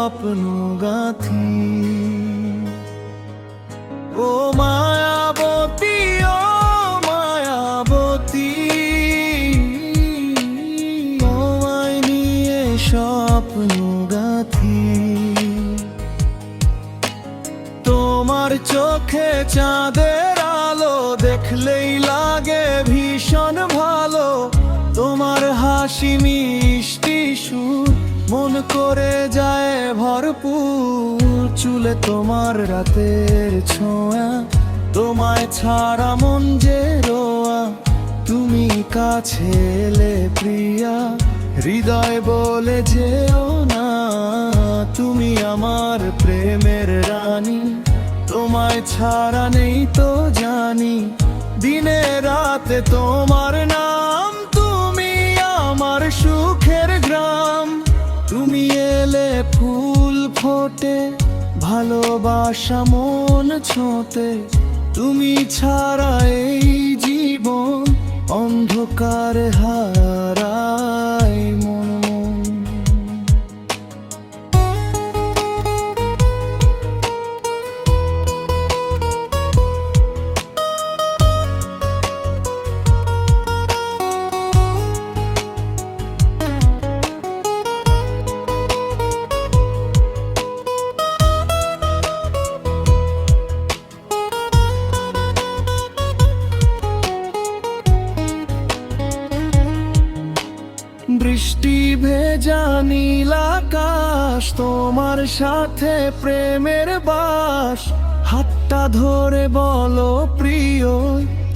স্বপ্ন গাঁথি। ও মায়াবতী, ও মায়াবতী, তোমায় নিয়ে স্বপ্ন গাঁথি। তোমার চোখে চাঁদের আলো দেখলেই লাগে ভীষণ ভালো। তোমার হাসি মিষ্টি সুর মন করে যায় ভরপুর। চুলে তোমার রাতের ছোঁয়া, তোমায় ছাড়া মন যে রোয়া। তুমি কাছে এলে প্রিয়া, হৃদয় বলে যেও না। তুমি আমার প্রেমের রানী, তোমায় ছাড়া নেই তো জানি। দিনে রাতে তোমার নাম, তুমি আমার সুখের গ্রাম। তুমি এলে ফুল ফোটে, ভালোবাসা মন ছোঁতে। তুমি ছাড়া এই জীবন অন্ধকার হারায় মন। বৃষ্টি ভেজা নীল আকাশ, তোমার সাথে প্রেমের বাস। হাতটা ধরে বলো প্রিয়,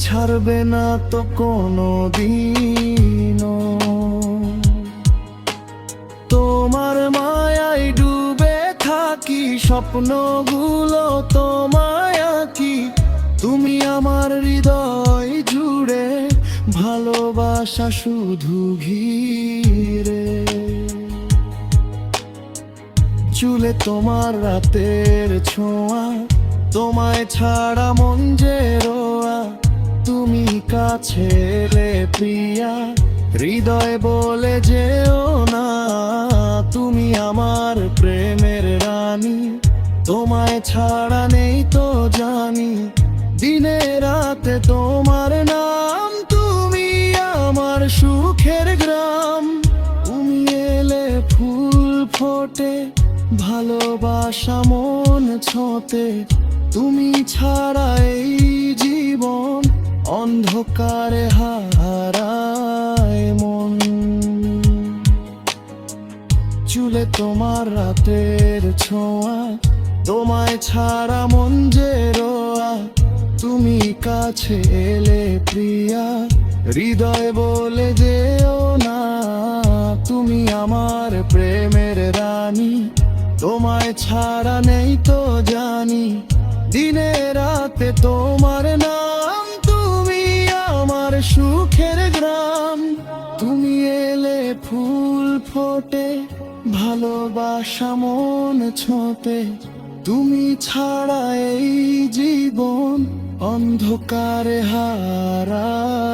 ছাড়বে না তো কোনো দিনও। তোমার মায়ায় ডুবে থাকি, স্বপ্নগুলো তোমায় আঁকি। তুমি আমার হৃদয় জুড়ে, ভালোবাসা শুধু ঘিরে। চুলে তোমার রাতের ছোঁয়া, তোমায় ছাড়া মন যে রোয়া। তুমি কাছে এলে প্রিয়া, হৃদয় বলে যেও না। তুমি আমার প্রেমের রানী, তোমায় ছাড়া নেই তো জানি। দিনে রাতে তোমার নাম, তুমি আমার সুখের গ্রাম। তুমি এলে ফুল ফোটে, ভালোবাসা মন ছোঁতে। তুমি ছাড়া এই জীবন অন্ধকারে হারায় মন। চুলে তোমার রাতের ছোঁয়া, তোমায় ছাড়া মন যে রোয়া। তুমি কাছে এলে প্রিয়া, হৃদয় বলে যেও না। তুমি আমার প্রেমের রানী, তোমায় ছাড়া নেই তো জানি। দিনে রাতে তোমার নাম, তুমি আমার সুখের গ্রাম। তুমি এলে ফুল ফোটে, ভালোবাসা মন ছোঁতে। তুমি ছাড়া এই জীবন অন্ধকারে হারায়।